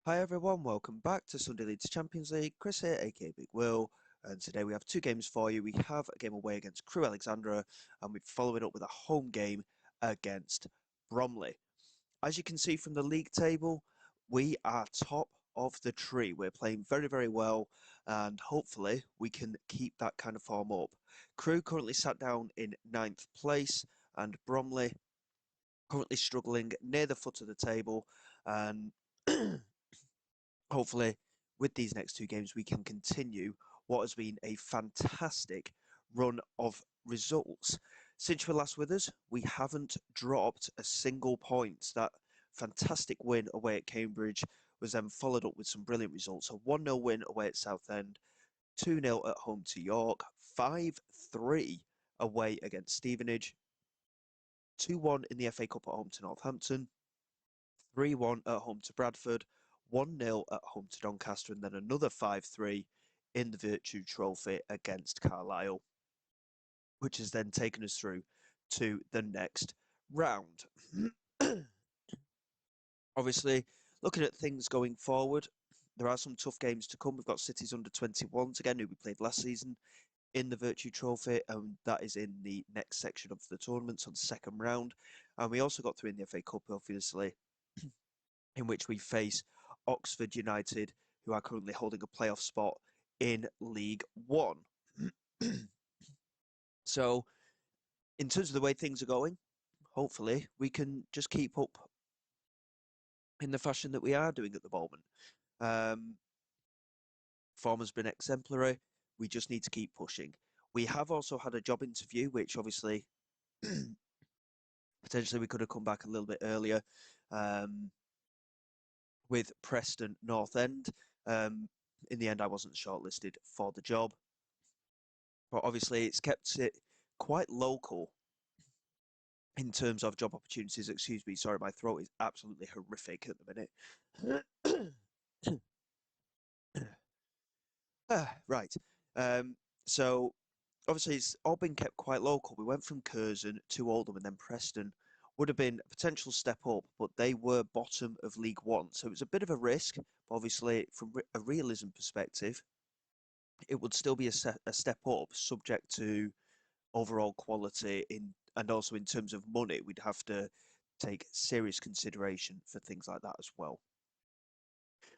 Hi everyone, welcome back to Sunday Leeds Champions League. Chris here, aka Big Will, and today we have two games for you. We have a game away against Crewe Alexandra, and we're following up with a home game against Bromley. As you can see from the league table, we are top of the tree. We're playing very, very well, and hopefully we can keep that kind of form up. Crewe currently sat down in ninth place, and Bromley currently struggling near the foot of the table, and hopefully, with these next two games, we can continue what has been a fantastic run of results. Since you were last with us, we haven't dropped a single point. That fantastic win away at Cambridge was then followed up with some brilliant results. A 1-0 win away at Southend, 2-0 at home to York, 5-3 away against Stevenage, 2-1 in the FA Cup at home to Northampton, 3-1 at home to Bradford, 1-0 at home to Doncaster, and then another 5-3 in the Virtue Trophy against Carlisle, which has then taken us through to the next round. Obviously, looking at things going forward, there are some tough games to come. We've got City's under 21s again, who we played last season in the Virtue Trophy, and that is in the next section of the tournament, so the second round. And we also got through in the FA Cup, obviously, in which we face Oxford United, who are currently holding a playoff spot in League One. So, in terms of the way things are going, hopefully we can just keep up in the fashion that we are doing at the moment. Um, Form has been exemplary. We just need to keep pushing. We have also had a job interview, which obviously potentially we could have come back a little bit earlier. Um, with Preston North End. In the end, I wasn't shortlisted for the job, but obviously it's kept it quite local in terms of job opportunities. Excuse me, sorry, my throat is absolutely horrific at the minute. Right. So obviously it's all been kept quite local. We went from Curzon to Oldham and then Preston would have been a potential step up, but they were bottom of League One. So it was a bit of a risk. But obviously, from a realism perspective, it would still be a step up, subject to overall quality in and also in terms of money. We'd have to take serious consideration for things like that as well.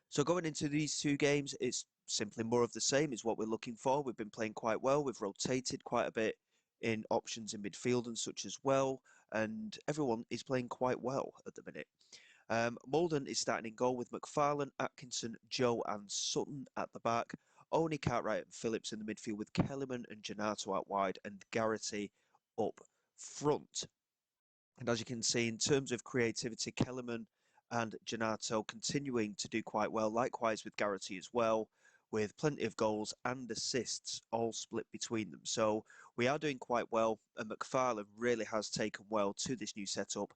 So going into these two games, it's simply more of the same is what we're looking for. We've been playing quite well. We've rotated quite a bit in options in midfield and such as well. And everyone is playing quite well at the minute. Malden is starting in goal with McFarlane, Atkinson, Joe and Sutton at the back. Only Cartwright and Phillips in the midfield with Kellerman and Janato out wide and Garrity up front. And as you can see, in terms of creativity, Kellerman and Janato continuing to do quite well. Likewise with Garrity as well, with plenty of goals and assists all split between them. So we are doing quite well, and McFarlane really has taken well to this new setup.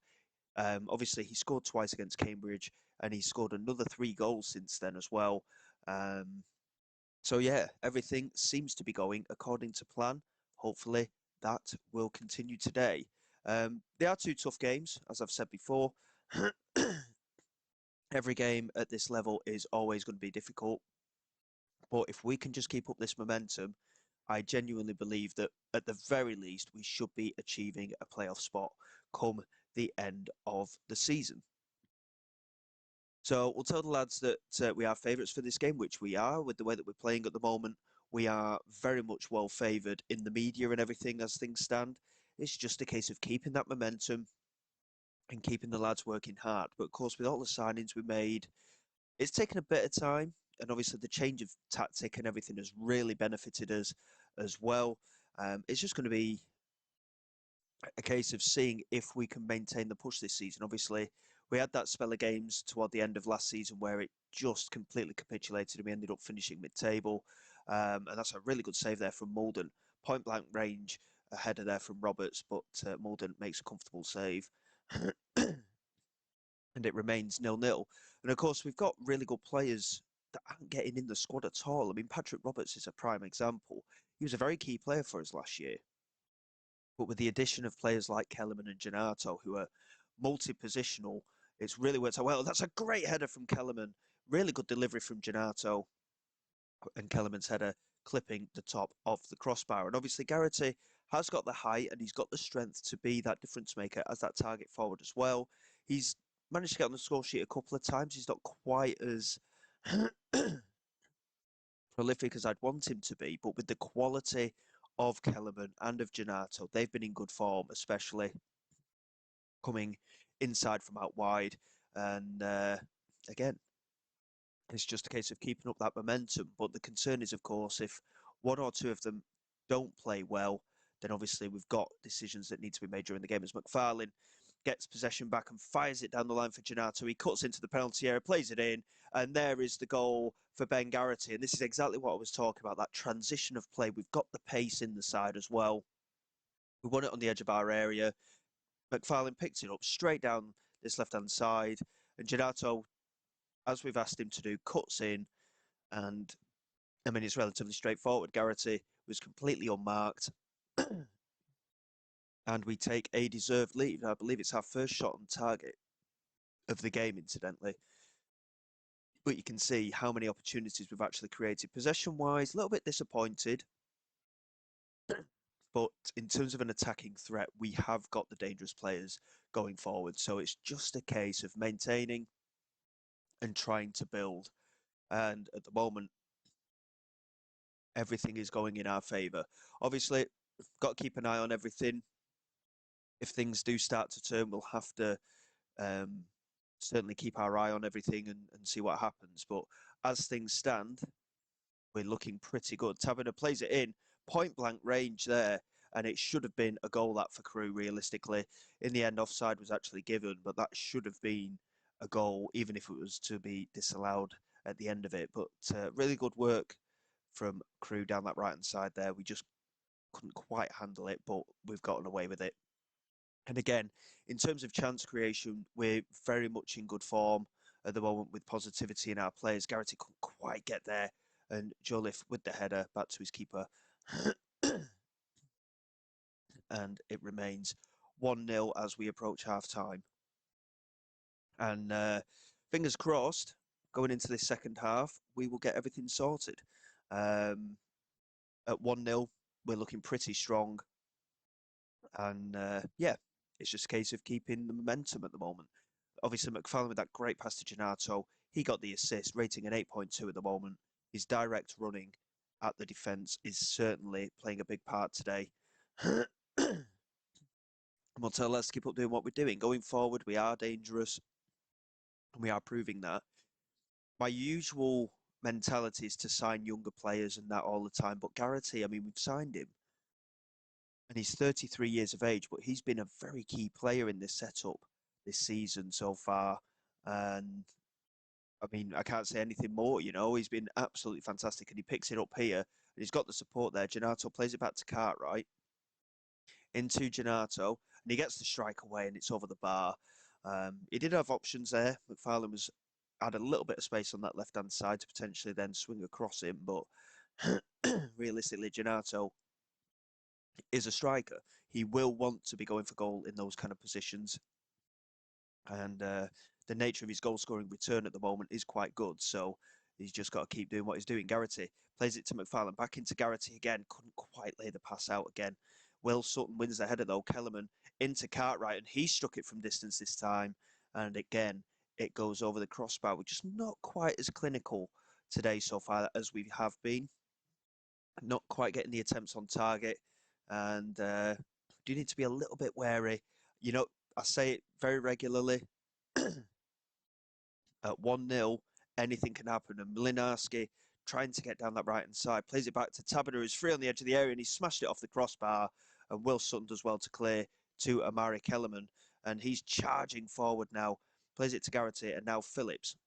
Obviously, he scored twice against Cambridge, and he scored another 3 goals since then as well. Um, so yeah, everything seems to be going according to plan. Hopefully, that will continue today. They are two tough games, as I've said before. Every game at this level is always going to be difficult. But if we can just keep up this momentum, I genuinely believe that at the very least, we should be achieving a playoff spot come the end of the season. So we'll tell the lads that we are favourites for this game, which we are with the way that we're playing at the moment. We are very much well favoured in the media and everything as things stand. It's just a case of keeping that momentum and keeping the lads working hard. But of course, with all the signings we made, it's taken a bit of time. And obviously, the change of tactic and everything has really benefited us as well. It's just going to be a case of seeing if we can maintain the push this season. Obviously, we had that spell of games toward the end of last season where it just completely capitulated and we ended up finishing mid-table. And that's a really good save there from Malden. Point blank range, a header there from Roberts, but Malden makes a comfortable save. And it remains 0-0. And of course, we've got really good players that aren't getting in the squad at all. I mean, Patrick Roberts is a prime example. He was a very key player for us last year. But with the addition of players like Kellerman and Janato, who are multi-positional, it's really worked out well. That's a great header from Kellerman. really good delivery from Gennaro and Kellerman's header clipping the top of the crossbar. And obviously Garrity has got the height and he's got the strength to be that difference maker as that target forward as well. He's managed to get on the score sheet a couple of times. He's not quite as prolific as I'd want him to be, but with the quality of Kellerman and of Gennaro, they've been in good form, especially coming inside from out wide. And again, it's just a case of keeping up that momentum. But the concern is, of course, if one or two of them don't play well, then obviously we've got decisions that need to be made during the game. As McFarlane gets possession back and fires it down the line for Gennaro, he cuts into the penalty area, plays it in, and there is the goal for Ben Garrity. And this is exactly what I was talking about, that transition of play. We've got the pace in the side as well. We won it on the edge of our area. McFarlane picked it up straight down this left-hand side, and Gennaro, as we've asked him to do, cuts in, and I mean, it's relatively straightforward. Garrity was completely unmarked, and we take a deserved lead. I believe it's our first shot on target of the game, incidentally. But you can see how many opportunities we've actually created. Possession-wise, a little bit disappointed. But in terms of an attacking threat, we have got the dangerous players going forward. So it's just a case of maintaining and trying to build. And at the moment, everything is going in our favour. Obviously, got to keep an eye on everything. If things do start to turn, we'll have to certainly keep our eye on everything and see what happens. But as things stand, we're looking pretty good. Taverner plays it in, point blank range there, and it should have been a goal that for Crewe, realistically. In the end, offside was actually given, but that should have been a goal, even if it was to be disallowed at the end of it. But really good work from Crewe down that right-hand side there. We just couldn't quite handle it, but we've gotten away with it. And again, in terms of chance creation, we're very much in good form at the moment with positivity in our players. Garrity couldn't quite get there, and Jolliffe with the header back to his keeper. And it remains 1-0 as we approach half-time. And fingers crossed, going into this second half, we will get everything sorted. At 1-0, we're looking pretty strong. And yeah, it's just a case of keeping the momentum at the moment. Obviously, McFarlane with that great pass to Gennaro, he got the assist, rating an 8.2 at the moment. His direct running at the defence is certainly playing a big part today. But let's keep up doing what we're doing. Going forward, we are dangerous, and we are proving that. My usual mentality is to sign younger players and that all the time, but Garrity, I mean, we've signed him, and he's 33 years of age, but he's been a very key player in this setup this season so far. And I mean, I can't say anything more, you know, he's been absolutely fantastic, and he picks it up here, and he's got the support there. Gennaro plays it back to Cartwright, into Gennaro, and he gets the strike away, and it's over the bar. He did have options there. McFarlane had a little bit of space on that left-hand side to potentially then swing across him, but realistically, Gennaro is a striker. He will want to be going for goal in those kind of positions. And the nature of his goal-scoring return at the moment is quite good, so he's just got to keep doing what he's doing. Garrity plays it to McFarlane, back into Garrity again, couldn't quite lay the pass out again. Will Sutton wins the header though, Kellerman into Cartwright, and he struck it from distance this time, and again, it goes over the crossbar. We're just not quite as clinical today so far as we have been. Not quite getting the attempts on target, and do need to be a little bit wary. You know, I say it very regularly. At 1-0, anything can happen. And Mlinarski trying to get down that right-hand side, plays it back to Tabata, who's free on the edge of the area, and he smashed it off the crossbar. And Will Sutton does well to clear to Amari Kellerman. And he's charging forward now, plays it to Garrity, and now Phillips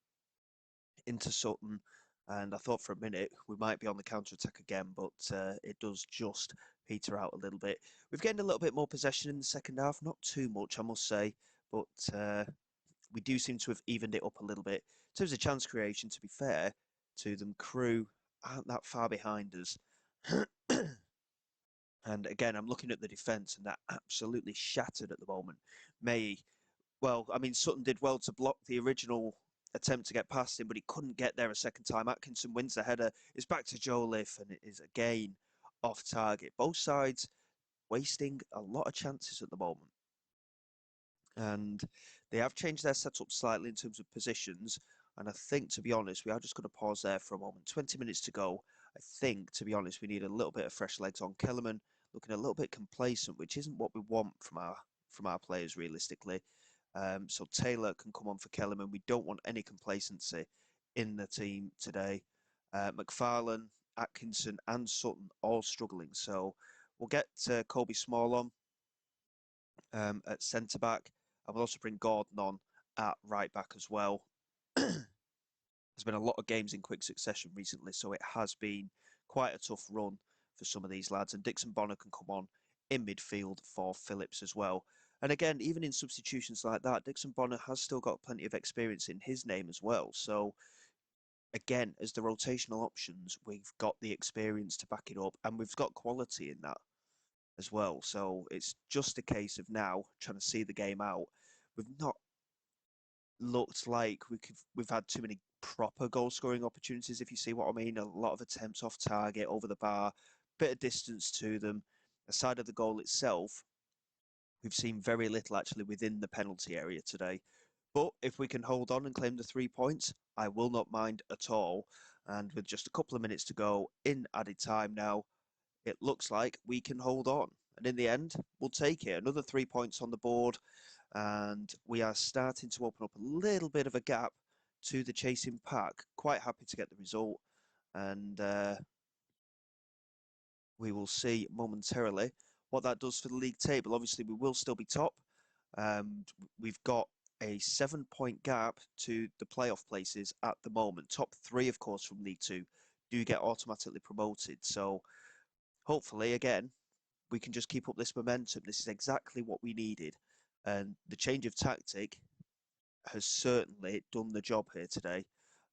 into Sutton. And I thought for a minute we might be on the counter-attack again, but it does just peter out a little bit. We've gained a little bit more possession in the second half, not too much, I must say, but we do seem to have evened it up a little bit. In terms of chance creation, to be fair to them, Crewe aren't that far behind us. And again, I'm looking at the defence, and they're absolutely shattered at the moment. Well, I mean, Sutton did well to block the original attempt to get past him, but he couldn't get there a second time. Atkinson wins the header. It's back to Joliffe, and it is again off target. Both sides wasting a lot of chances at the moment. And they have changed their setup slightly in terms of positions. And I think, to be honest, we are just going to pause there for a moment. 20 minutes to go. I think, to be honest, we need a little bit of fresh legs on. Kellerman looking a little bit complacent, which isn't what we want from our players realistically. So Taylor can come on for Kellerman. We don't want any complacency in the team today. McFarlane, Atkinson, and Sutton all struggling. So we'll get Kobe Small on at centre back. I will also bring Gordon on at right back as well. There's been a lot of games in quick succession recently, so it has been quite a tough run for some of these lads. And Dixon Bonner can come on in midfield for Phillips as well. And again, even in substitutions like that, Dixon Bonner has still got plenty of experience in his name as well. So again, as the rotational options, we've got the experience to back it up, and we've got quality in that as well. So it's just a case of now trying to see the game out. We've not looked like we've had too many proper goal scoring opportunities, if you see what I mean. A lot of attempts off target, over the bar, bit of distance to them. Aside of the goal itself, we've seen very little actually within the penalty area today. But if we can hold on and claim the 3 points, I will not mind at all. And with just a couple of minutes to go in added time now, it looks like we can hold on. And in the end, we'll take it. Another 3 points on the board. And we are starting to open up a little bit of a gap to the chasing pack. Quite happy to get the result. And we will see momentarily what that does for the league table. Obviously, we will still be top. We've got a 7 point gap to the playoff places at the moment. Top three, of course, from League Two do get automatically promoted. So hopefully, again, we can just keep up this momentum. This is exactly what we needed. And the change of tactic has certainly done the job here today.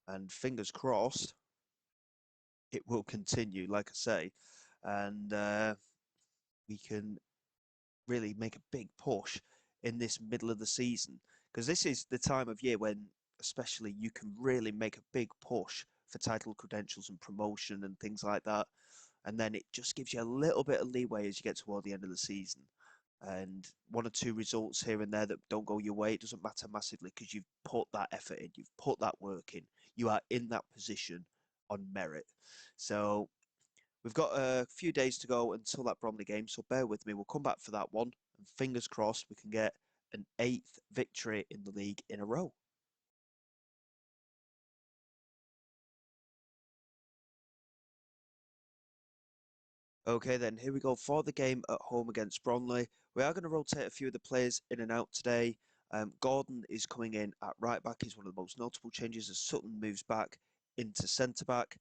And fingers crossed, it will continue, like I say. And we can really make a big push in this middle of the season. Because this is the time of year when, especially, you can really make a big push for title credentials and promotion and things like that. And then it just gives you a little bit of leeway as you get toward the end of the season. And one or two results here and there that don't go your way, it doesn't matter massively because you've put that effort in, you've put that work in. You are in that position on merit. So we've got a few days to go until that Bromley game, so bear with me. We'll come back for that one, and fingers crossed we can get an 8th victory in the league in a row. Okay, then here we go for the game at home against Bromley. We are going to rotate a few of the players in and out today. Gordon is coming in at right back. He's one of the most notable changes as Sutton moves back into centre back.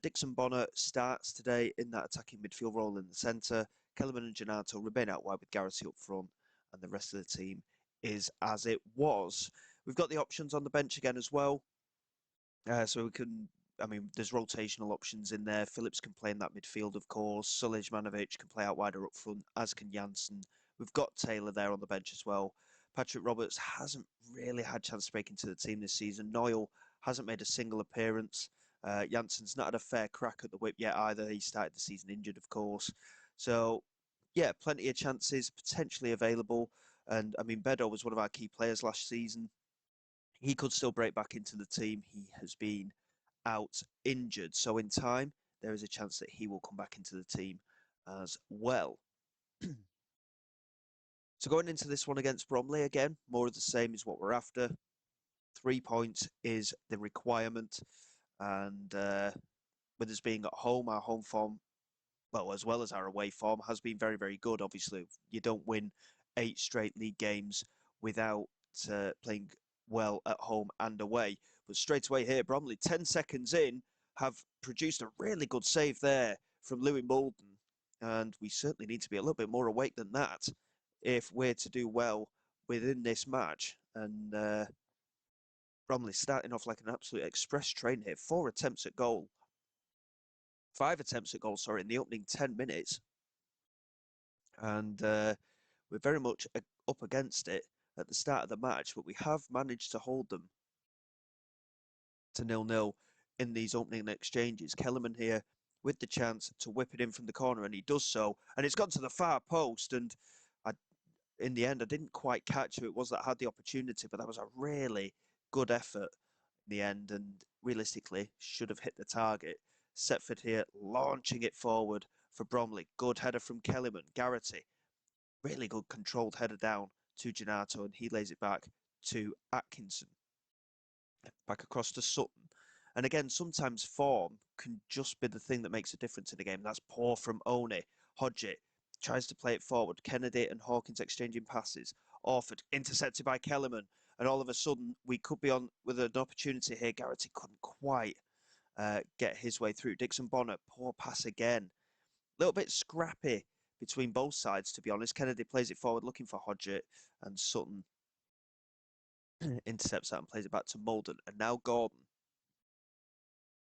Dixon Bonner starts today in that attacking midfield role in the centre. Kellerman and Janato remain out wide with Garrity up front, and the rest of the team is as it was. We've got the options on the bench again as well. So we can, I mean, there's rotational options in there. Phillips can play in that midfield, of course. Sulijmanovic can play out wider up front, as can Janssen. We've got Taylor there on the bench as well. Patrick Roberts hasn't really had a chance to break into the team this season. Noyle hasn't made a single appearance. Janssen's not had a fair crack at the whip yet either. He started the season injured, of course. So, yeah, plenty of chances potentially available. And, I mean, Bedo was one of our key players last season. He could still break back into the team. He has been out injured. So in time, there is a chance that he will come back into the team as well. So going into this one against Bromley, again, more of the same is what we're after. 3 points is the requirement. And with us being at home, our home form, well, as well as our away form, has been very, very good. Obviously, you don't win 8 straight league games without playing well at home and away. But straight away here, Bromley, 10 seconds in, have produced a really good save there from Louis Moulden. And we certainly need to be a little bit more awake than that if we're to do well within this match. And Bromley starting off like an absolute express train here. 4 attempts at goal. 5 attempts at goal, sorry, in the opening 10 minutes. And we're very much up against it at the start of the match, but we have managed to hold them to 0-0 in these opening exchanges. Kellerman here with the chance to whip it in from the corner, and he does so. And it's gone to the far post, and in the end, I didn't quite catch who it was that had the opportunity, but that was a really good effort in the end, and realistically should have hit the target. Setford here launching it forward for Bromley. Good header from Kellerman. Garrity, really good controlled header down to Ginato, and he lays it back to Atkinson. Back across to Sutton. And again, sometimes form can just be the thing that makes a difference in a game. That's poor from Oni. Hodgett tries to play it forward. Kennedy and Hawkins exchanging passes. Orford intercepted by Kellerman. And all of a sudden, we could be on with an opportunity here. Garrity couldn't quite get his way through. Dixon Bonner, poor pass again. A little bit scrappy between both sides, to be honest. Kennedy plays it forward, looking for Hodgett, and Sutton intercepts that and plays it back to Molden. And now Gordon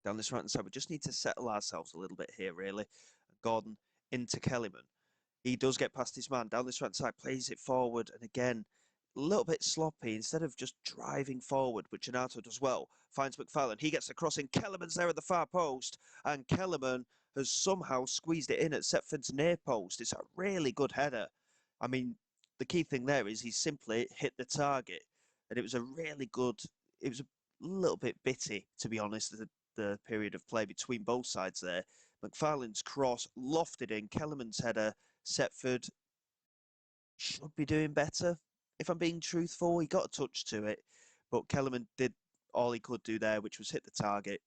down this right-hand side. We just need to settle ourselves a little bit here, really. Gordon into Kellyman. He does get past his man down this right side, plays it forward, and again, a little bit sloppy instead of just driving forward, but Ginato does well. Finds McFarlane. He gets the crossing. Kellerman's there at the far post, and Kellerman has somehow squeezed it in at Setford's near post. It's a really good header. I mean, the key thing there is he simply hit the target, and it was a really good. It was a little bit bitty, to be honest, the period of play between both sides there. McFarlane's cross lofted in. Kellerman's header. Setford should be doing better, if I'm being truthful. He got a touch to it, but Kellerman did all he could do there, which was hit the target.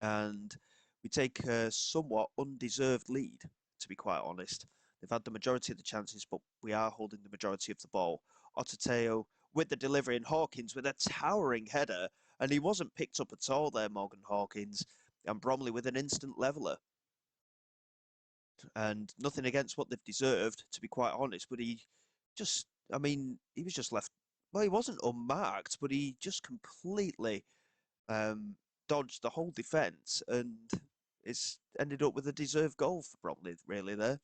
And we take a somewhat undeserved lead, to be quite honest. They've had the majority of the chances, but we are holding the majority of the ball. Otateo with the delivery, and Hawkins with a towering header, and he wasn't picked up at all there, Morgan Hawkins. And Bromley with an instant leveller. And nothing against what they've deserved, to be quite honest, but he just, I mean, he was just left, well, he wasn't unmarked, but he just completely dodged the whole defence, and it's ended up with a deserved goal for Bromley, really, there.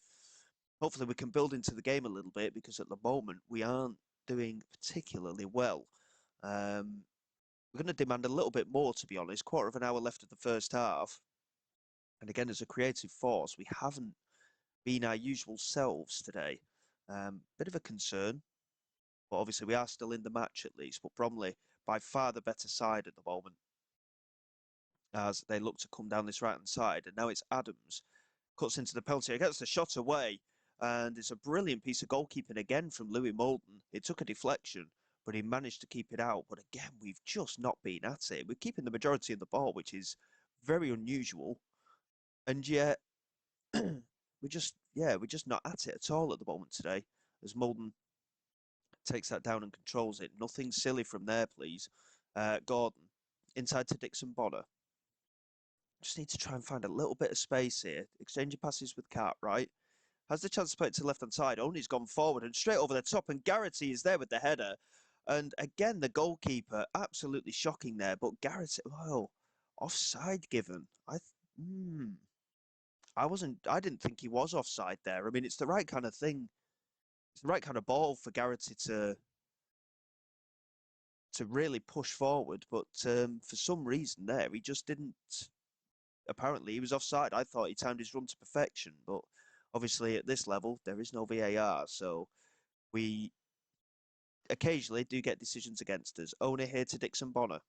Hopefully we can build into the game a little bit, because at the moment we aren't doing particularly well. We're going to demand a little bit more, to be honest. Quarter of an hour left of the first half. And again, as a creative force, we haven't been our usual selves today. Bit of a concern, but obviously we are still in the match at least. But Bromley, by far the better side at the moment, as they look to come down this right-hand side. And now it's Adams, cuts into the penalty, gets the shot away, and it's a brilliant piece of goalkeeping again from Louis Moulton. It took a deflection, but he managed to keep it out. But again, we've just not been at it. We're keeping the majority of the ball, which is very unusual. And yet, we're just not at it at all at the moment today, as Molden takes that down and controls it. Nothing silly from there, please. Gordon, inside to Dixon Bonner. Just need to try and find a little bit of space here. Exchanging passes with Cartwright. Has the chance to put it to the left-hand side. Only's gone forward and straight over the top, and Garrity is there with the header. And again, the goalkeeper, absolutely shocking there. But Garrity, oh, offside given. I didn't think he was offside there. I mean, it's the right kind of thing. It's the right kind of ball for Garrity to really push forward. But for some reason there, he just didn't. Apparently, he was offside. I thought he timed his run to perfection. But obviously, at this level, there is no VAR. So we occasionally do get decisions against us. Owner here to Dixon Bonner.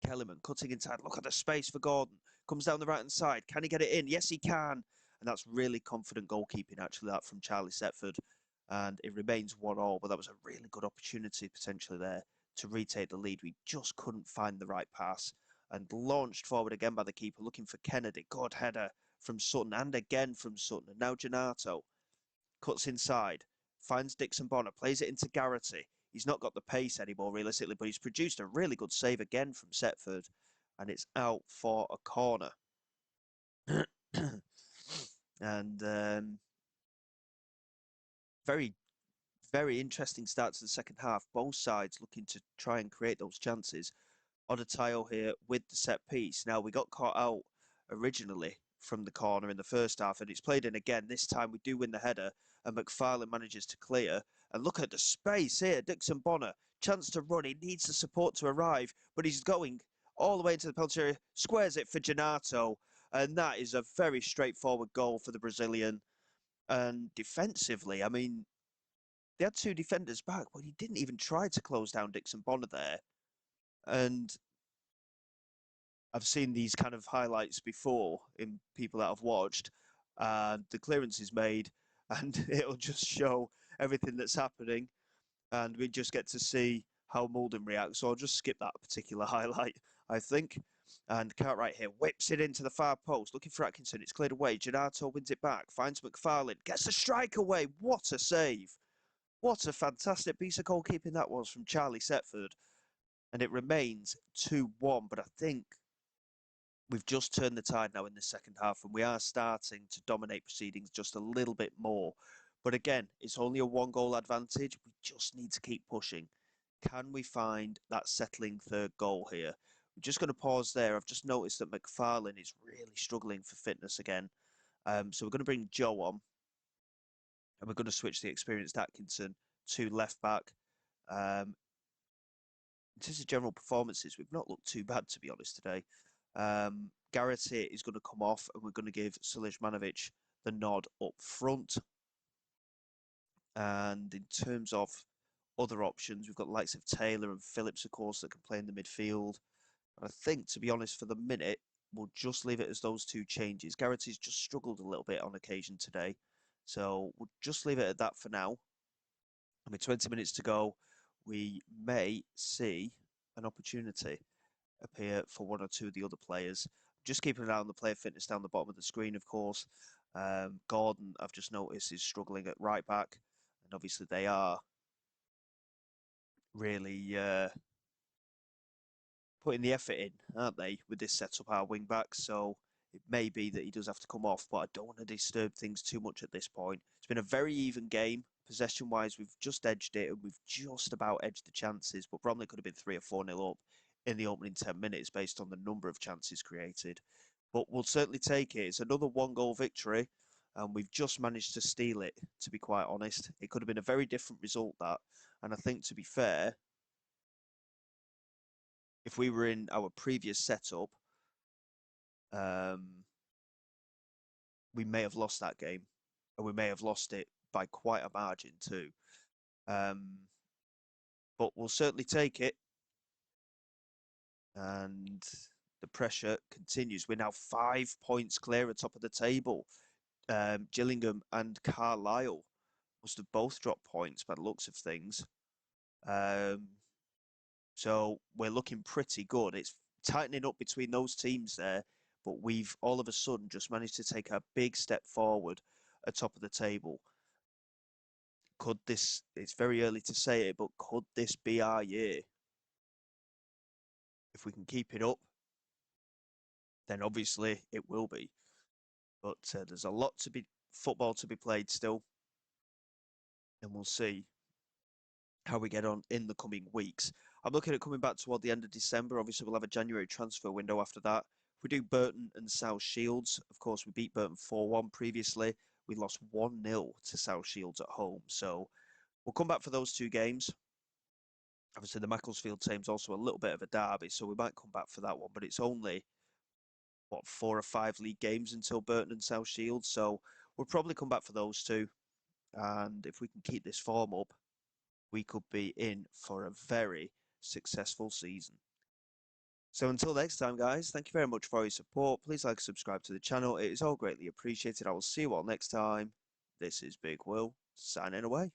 Kellerman cutting inside. Look at the space for Gordon. Comes down the right-hand side. Can he get it in? Yes, he can. And that's really confident goalkeeping, actually, that from Charlie Setford. And it remains 1-1, but that was a really good opportunity potentially there to retake the lead. We just couldn't find the right pass. And launched forward again by the keeper, looking for Kennedy. Good header from Sutton, and again from Sutton. And now Ginato cuts inside. Finds Dixon Bonner. Plays it into Garrity. He's not got the pace anymore, realistically, but he's produced a really good save again from Setford. And it's out for a corner. And very, very interesting start to the second half. Both sides looking to try and create those chances. Odatio here with the set piece. Now, we got caught out originally from the corner in the first half, and it's played in again. This time we do win the header, and McFarlane manages to clear. And look at the space here. Dixon Bonner, chance to run. He needs the support to arrive, but he's going all the way into the penalty area, squares it for Ganato, and that is a very straightforward goal for the Brazilian. And defensively, I mean, they had two defenders back, but he didn't even try to close down Dixon Bonner there. And I've seen these kind of highlights before in people that I've watched, and the clearance is made, and it'll just show everything that's happening, and we just get to see how Mulden reacts. So I'll just skip that particular highlight, I think. And Cartwright here whips it into the far post, looking for Atkinson. It's cleared away. Gennaro wins it back, finds McFarlane, gets the strike away. What a save! What a fantastic piece of goalkeeping that was from Charlie Setford. And it remains 2-1, but I think we've just turned the tide now in the second half, and we are starting to dominate proceedings just a little bit more. But again, it's only a one-goal advantage. We just need to keep pushing. Can we find that settling third goal here? We're just going to pause there. I've just noticed that McFarlane is really struggling for fitness again. So we're going to bring Joe on, and we're going to switch the experienced Atkinson to left back. In terms of general performances, we've not looked too bad, to be honest, today. Garrett here is going to come off, and we're going to give Sulijmanovic the nod up front. And in terms of other options, we've got the likes of Taylor and Phillips, of course, that can play in the midfield. And I think, to be honest, for the minute, we'll just leave it as those two changes. Garrett's just struggled a little bit on occasion today. So we'll just leave it at that for now. And with 20 minutes to go, we may see an opportunity appear for one or two of the other players. Just keeping an eye on the player fitness down the bottom of the screen, of course. Gordon, I've just noticed, is struggling at right back. And obviously they are really putting the effort in, aren't they, with this setup, our wing back. So it may be that he does have to come off, but I don't want to disturb things too much at this point. It's been a very even game. Possession-wise, we've just edged it, and we've just about edged the chances, but Bromley could have been 3 or 4-0 up in the opening 10 minutes based on the number of chances created. But we'll certainly take it. It's another one-goal victory, and we've just managed to steal it, to be quite honest. It could have been a very different result, that. And I think, to be fair, if we were in our previous setup, we may have lost that game, and we may have lost it by quite a margin too. But we'll certainly take it, and the pressure continues. We're now 5 points clear at top of the table. Gillingham and Carlisle must have both dropped points by the looks of things. So we're looking pretty good. It's tightening up between those teams there, but we've all of a sudden just managed to take a big step forward at top of the table. Could this, it's very early to say it, but could this be our year? If we can keep it up, then obviously it will be. But there's a lot to be, football to be played still. And we'll see how we get on in the coming weeks. I'm looking at coming back toward the end of December. Obviously, we'll have a January transfer window after that. If we do Burton and South Shields, of course, we beat Burton 4-1 previously. We lost 1-0 to South Shields at home. So we'll come back for those two games. Obviously, the Macclesfield team's also a little bit of a derby, so we might come back for that one. But it's only, what, 4 or 5 league games until Burton and South Shields. So we'll probably come back for those two. And if we can keep this form up, we could be in for a very successful season. So until next time, guys, thank you very much for your support. Please like and subscribe to the channel. It is all greatly appreciated. I will see you all next time. This is Big Will, signing away.